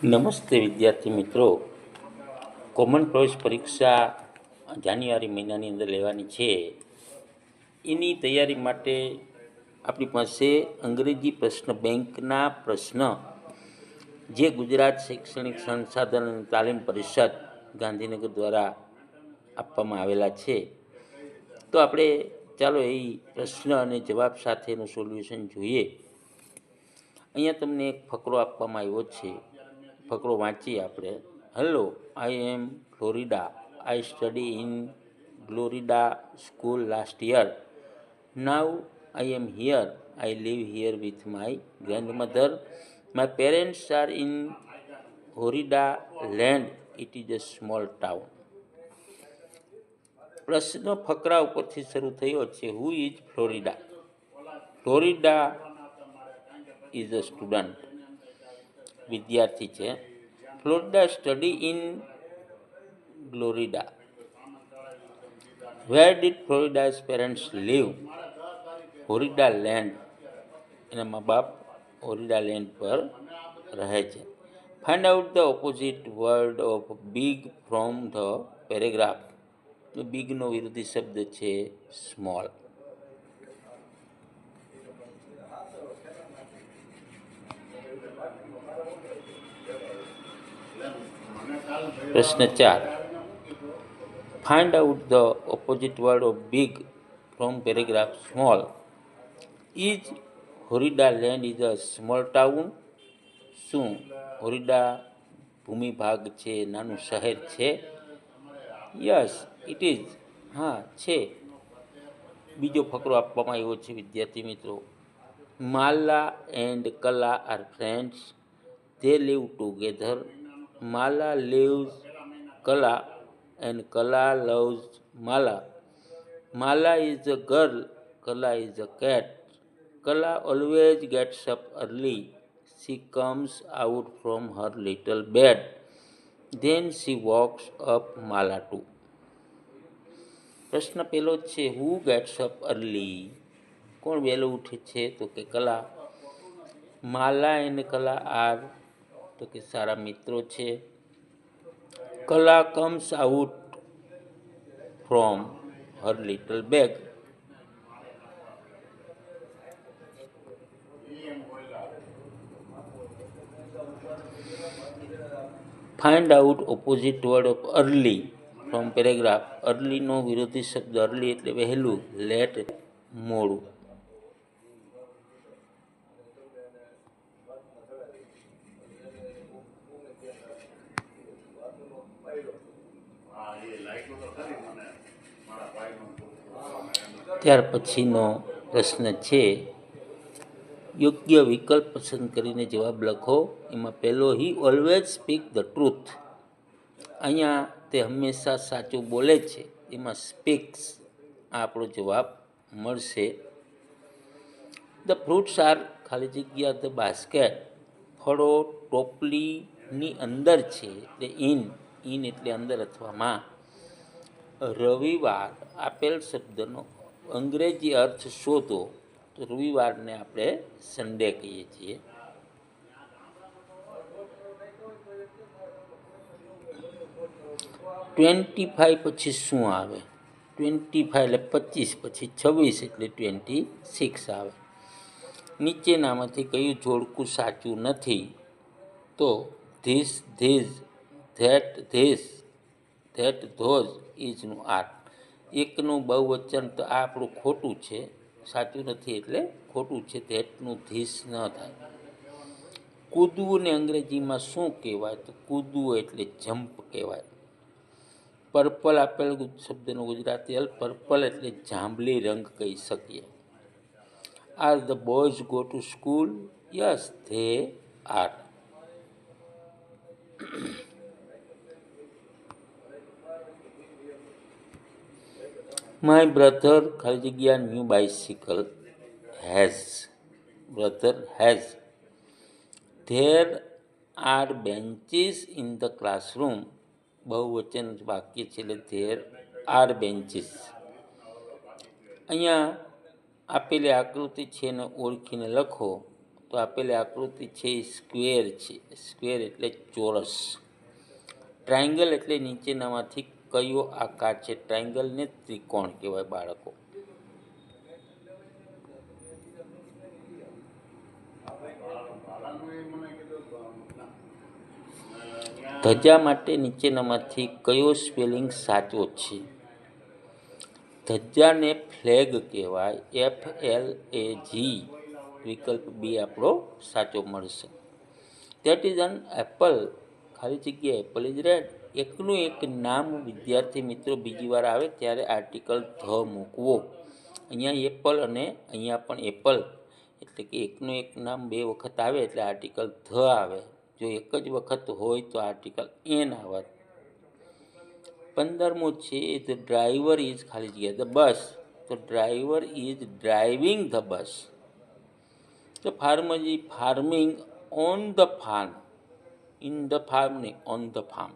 નમસ્તે વિદ્યાર્થી મિત્રો. કોમન પ્રવેશ પરીક્ષા જાન્યુઆરી મહિનાની અંદર લેવાની છે. એની તૈયારી માટે આપણી પાસે અંગ્રેજી પ્રશ્ન બેંકના પ્રશ્ન જે ગુજરાત શૈક્ષણિક સંસાધન અને તાલીમ પરિષદ ગાંધીનગર દ્વારા આપવામાં આવેલા છે. તો આપણે ચાલો એ પ્રશ્ન અને જવાબ સાથેનું સોલ્યુશન જોઈએ. અહીંયા તમને એક ફકરો આપવામાં આવ્યો છે. ફકરો વાંચીએ આપણે. Hello, I am Florida. I study in Florida school last year. Now I am here. I live here with my grandmother. My parents are in Florida land. It is a small town. પ્રશ્ન ફકરા ઉપરથી શરૂ થયો છે. Who is Florida? Florida is a student, વિદ્યાર્થી છે. Florida study in Florida. Where did Florida's parents live? Florida land. એના મા બાપ ફ્લોરિડા લેન્ડ પર રહે છે. Find out the opposite word of big from the paragraph. બિગનો વિરોધી શબ્દ છે સ્મોલ. પ્રશ્ન 4. Find out the opposite word of big from paragraph small. Is Florida land is a small town? શું ફ્લોરિડા ભૂમિભાગ છે, નાનું શહેર છે? Yes it is. હા છે. બીજો ફકરો આપવામાં આવ્યો છે વિદ્યાર્થી મિત્રો. Mala and Kala are friends. They live together. Mala lives Kala and Kala loves Mala. Mala is a girl. કલા ઇઝ અ કેટ. કલા always gets up early. She comes out from her little bed. Then she walks up Mala too. પ્રશ્ન પહેલો છે. હુ gets up early? કોણ વહેલો ઉઠે છે? તો કે કલા. માલા એન્ડ કલા આર, તો કે સારા મિત્રો છે. Kala comes out from her little bag. Find out opposite word of early from paragraph. અર્લીનો વિરોધી શબ્દ અર્લી એટલે વહેલું, લેટ મોડું. ત્યાર પછીનો પ્રશ્ન છે. યોગ્ય વિકલ્પ પસંદ કરીને જવાબ લખો. એમાં પહેલો, he always speak the truth. અહીંયા તે હંમેશા સાચું બોલે છે. એમાં સ્પીક્સ આપણો જવાબ મળશે. ધ ફ્રૂટ્સ આર ખાલી જગ્યા ધ બાસ્કેટ. ફળો ટોપલીની અંદર છે એટલે ઇન એટલે અંદર અથવા માં. રવિવાર આપેલ શબ્દનો અંગ્રેજી અર્થ શોધો. તો રવિવારને આપણે સન્ડે કહીએ છીએ. $25 પછી શું આવે? 25 એટલે 25, પછી 26 એટલે 26 આવે. નીચેનામાંથી કયું જોડકું સાચું નથી? તો ધીસ ધીઝ, ધેટ ધોઝ, ઇઝનું આર. એકનું બહુવચન તો આ આપણું ખોટું છે, સાચું નથી એટલે ખોટું છે. ધેટનું ધીસ ન થાય. કૂદવું ને અંગ્રેજીમાં શું કહેવાય? તો કૂદવું એટલે જમ્પ કહેવાય. પર્પલ આપેલ શબ્દનો ગુજરાતી અર્થ પર્પલ એટલે જાંબલી રંગ કહી શકીએ. Are the boys go to school? Yes they are. My brother ખાલી જગ્યા new bicycle has. Brother has. There are benches in the classroom. બહુવચન વાક્ય છે એટલે ધેર આર બેન્ચીસ. અહીંયા આપેલી આકૃતિ છે એને ઓળખીને લખો. તો આપેલી આકૃતિ છે એ સ્ક્વેર છે. સ્ક્વેર એટલે ચોરસ. ટ્રાયંગલ એટલે નીચેનામાંથી કયો આકાર છે? ટ્રાયંગલને ત્રિકોણ કહેવાય બાળકો. ધજા માટે નીચેનામાંથી કયો સ્પેલિંગ સાચો છે? ધજાને ફ્લેગ કહેવાય. FLAG. વિકલ્પ બી આપણો સાચો મળશે. ધેટ ઇઝ એન એપલ, ખાલી જગ્યા એપલ ઇઝ રેડ. એકનું એક નામ વિદ્યાર્થી મિત્રો બીજી વાર આવે ત્યારે આર્ટિકલ ધ મૂકવો. અહીંયા એપલ અને અહીંયા પણ એપલ, એટલે કે એકનું એક નામ બે વખત આવે એટલે આર્ટિકલ ધ આવે. જો એક જ વખત હોય તો આર્ટિકલ એન આવે. 15મું છે ધ ડ્રાઈવર ઇઝ ખાલી જગ્યા ધ બસ. તો driver is driving the bus. The farmer is farming on the farm. In the farm નહીં, on the farm.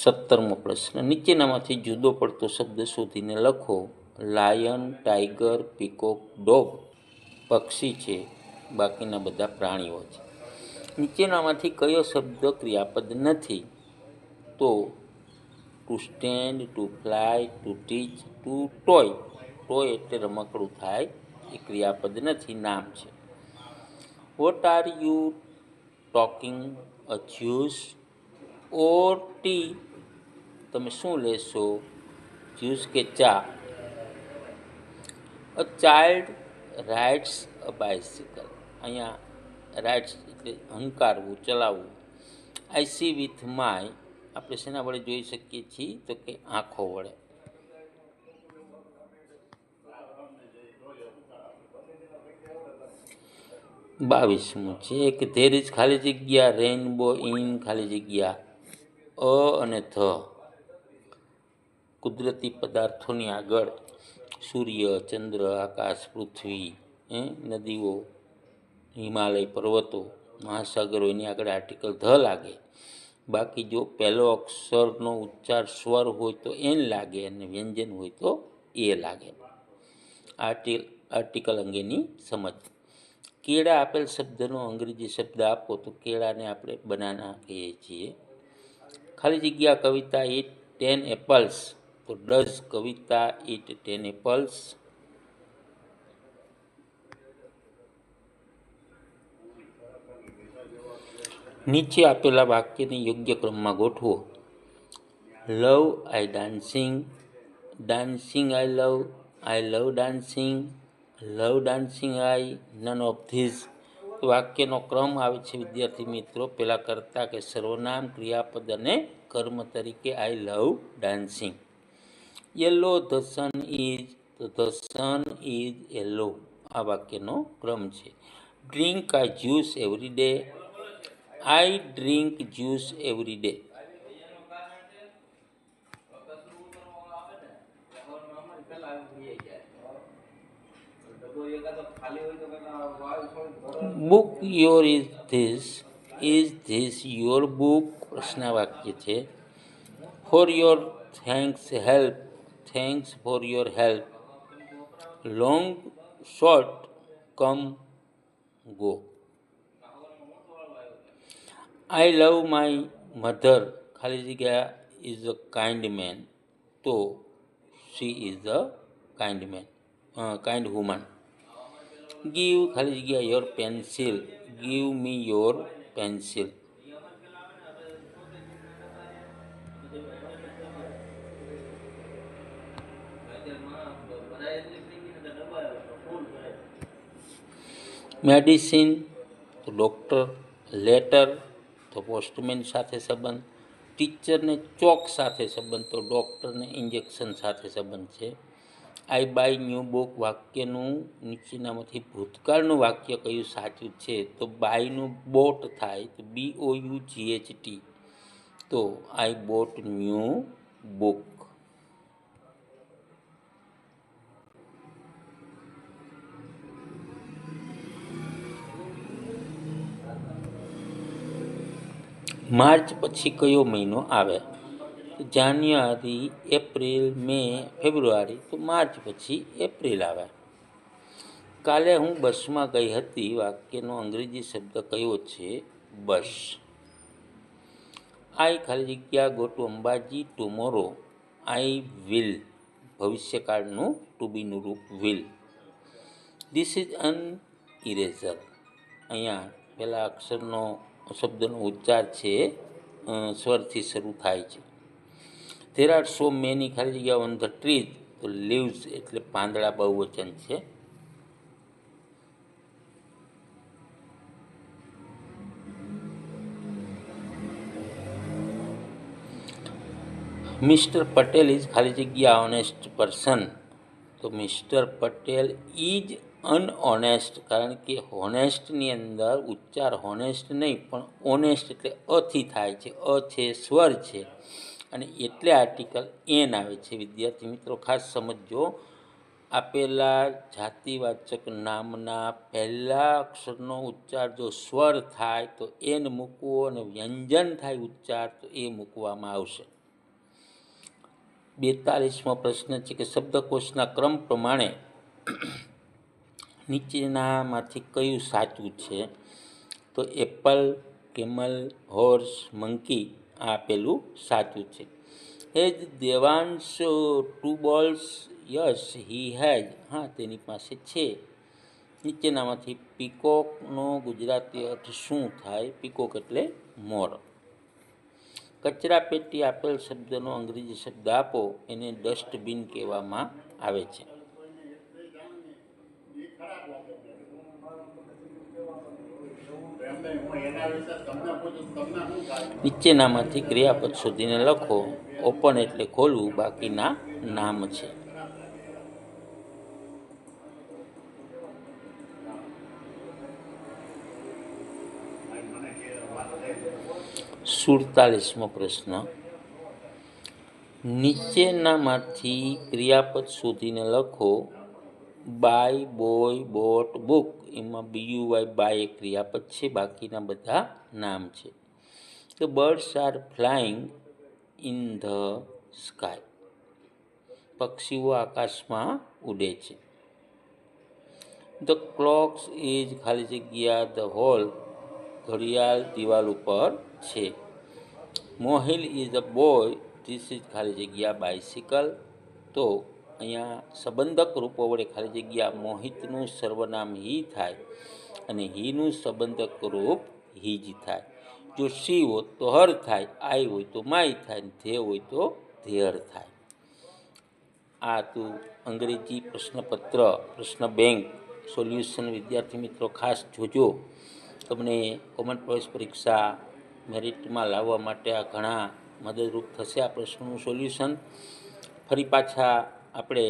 સત્તરમો પ્રશ્ન, નીચેનામાંથી જુદો પડતો શબ્દ શોધીને લખો. લાયન, ટાઈગર, પીકોક, ડોગ પક્ષી છે, બાકીના બધા પ્રાણીઓ છે. નીચેનામાંથી કયો શબ્દ ક્રિયાપદ નથી? તો to stand, to fly, to teach, to toy. Toy એટલે રમકડું થાય, એ ક્રિયાપદ નથી, નામ છે. What are you talking? A juice or tea? તમે શું લેશો, જ્યુસ કે ચા? A child rides a bicycle. અહીંયા રાઇડ્સ એટલે હંકારવું, ચલાવવું. આઈ સી વિથ માય, આપણે શેના વડે જોઈ શકીએ છીએ? તો કે આંખો વડે. બાવીસમું છે કે ધેર ઇઝ ખાલી જગ્યા રેઇનબો ઇન ખાલી જગ્યા અ અને ધ. કુદરતી પદાર્થોની આગળ સૂર્ય, ચંદ્ર, આકાશ, પૃથ્વી, નદીઓ, હિમાલય, પર્વતો, મહાસાગરો, એની આગળ આર્ટિકલ ધ લાગે. બાકી જો પહેલો અક્ષરનો ઉચ્ચાર સ્વર હોય તો એન લાગે અને વ્યંજન હોય તો એ લાગે. આર્ટિકલ અંગેની સમજ. કેળા આપેલ શબ્દનો અંગ્રેજી શબ્દ આપો. તો કેળાને આપણે બનાના કહીએ છીએ. ખાલી જગ્યા કવિતા ઈટ 10 એપલ્સ. તો ડઝ કવિતા ઈટ 10 એપલ્સ? નીચે આપેલા વાક્યને યોગ્ય ક્રમમાં ગોઠવો. Love I dancing, dancing I love dancing, love dancing I, none of these. વાક્યનો ક્રમ આવે છે વિદ્યાર્થી મિત્રો પેલા કરતા કે સર્વનામ, ક્રિયાપદ અને કર્મ તરીકે I love dancing. Yellow the sun is, તો ધ સન ઇઝ યલો. આ વાક્યનો ક્રમ છે. Drink I juice every day, I drink juice every day. Book your is this your book? પ્રશ્ન વાક્ય છે. For your thanks for your help. Long short come go. I love my mother ખાલી જગ્યા is a kind man. તો she is a kind woman. Give ખાલી જગ્યા your pencil, give me your pencil. Medicine તો doctor, letter તો postman સાથે સંબંધ, ટીચરને ચોક સાથે સંબંધ, તો ડૉક્ટરને ઇન્જેક્શન સાથે સંબંધ છે. આઈ બાય ન્યૂ બુક વાક્યનું નીચેનામાંથી ભૂતકાળનું વાક્ય કયું સાચું છે? તો બાયનું બોટ થાય, તો BOUGHT. તો આઈ બોટ ન્યૂ બુક. માર્ચ પછી કયો મહિનો આવે? જાન્યુઆરી, એપ્રિલ, મે, ફેબ્રુઆરી, તો માર્ચ પછી એપ્રિલ આવે. કાલે હું બસમાં ગઈ હતી. વાક્યનો અંગ્રેજી શબ્દ કયો છે? બસ. આઈ ખાલી જગ્યા go to Ambaji tomorrow. I will, ભવિષ્યકાળનું ટુ બીનું રૂપ will. This is an eraser. અહીંયા પહેલા અક્ષરનો શબ્દનો ઉચ્ચાર છે સ્વરથી શરૂ થાય છે. ધેર આર સો મેની ખાલી જગ્યા ઓન ધ ટ્રીઝ, તો લીવ્સ એટલે પાંદડા બહુવચન છે. મિસ્ટર પટેલ ઇઝ ખાલી જગ્યા ઓનેસ્ટ પર્સન, તો મિસ્ટર પટેલ ઇઝ અનઓનેસ્ટ, કારણ કે હોનેસ્ટની અંદર ઉચ્ચાર હોનેસ્ટ નહીં પણ ઓનેસ્ટ એટલે અથી થાય છે. અ છે સ્વર છે અને એટલે આર્ટિકલ એન આવે છે. વિદ્યાર્થી મિત્રો ખાસ સમજો, આપેલા જાતિવાચક નામના પહેલા અક્ષરનો ઉચ્ચાર જો સ્વર થાય તો એન મૂકવો અને વ્યંજન થાય ઉચ્ચાર તો એ મૂકવામાં આવશે. 42મો પ્રશ્ન છે કે શબ્દકોશના ક્રમ પ્રમાણે નીચેનામાંથી કયું સાચું છે? તો એપલ, કેમલ, હોર્સ, મંકી આ આપેલું સાચું છે. Has Devansh 2 balls? Yes he has. હા, તેની પાસે છે. નીચેનામાંથી પીકોકનો ગુજરાતી અર્થ શું થાય? પીકોક એટલે મોર. કચરા પેટી આપેલ શબ્દનો અંગ્રેજી શબ્દ આપો. એને ડસ્ટબિન કહેવામાં આવે છે. નીચેનામાંથી ક્રિયાપદ શોધીને લખો. ઓપન એટલે ખોલવું, બાકીના નામ છે. સુડતાલીસમો પ્રશ્ન. નીચેનામાંથી ક્રિયાપદ શોધીને લખો. Buy, boy, boat, book. એમાં BUY બાય એક ક્રિયાપદ છે, બાકીના બધા નામ છે. The birds are flying in the sky. પક્ષીઓ આકાશમાં ઉડે છે. The clock is ખાલી જગ્યા the hall. ઘડિયાળ દિવાલ ઉપર છે. મોહિલ is a boy. This is ખાલી જગ્યા bicycle. તો અહીંયા સંબંધક રૂપો વડે ખાલી જગ્યા મોહિતનું સર્વનામ હી થાય અને હીનું સંબંધક રૂપ હીજ થાય. જો સી હોય તો હર થાય, આઈ હોય તો માય થાય, ધે હોય તો ધેર થાય. આ હતું અંગ્રેજી પ્રશ્નપત્ર પ્રશ્ન બેંક સોલ્યુશન. વિદ્યાર્થી મિત્રો ખાસ જોજો, તમને કોમન પ્રવેશ પરીક્ષા મેરિટમાં લાવવા માટે આ ઘણા મદદરૂપ થશે આ પ્રશ્નનું સોલ્યુશન. ફરી પાછા આપણે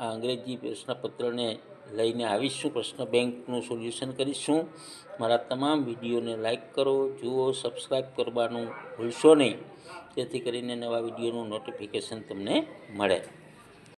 આ અંગ્રેજી પ્રશ્નપત્રને લઈને આવીશું, પ્રશ્ન બેંકનું સોલ્યુશન કરીશું. મારા તમામ વિડીયોને લાઈક કરો, જુઓ, સબસ્ક્રાઈબ કરવાનું ભૂલશો નહીં, જેથી કરીને નવા વિડીયોનું નોટિફિકેશન તમને મળે.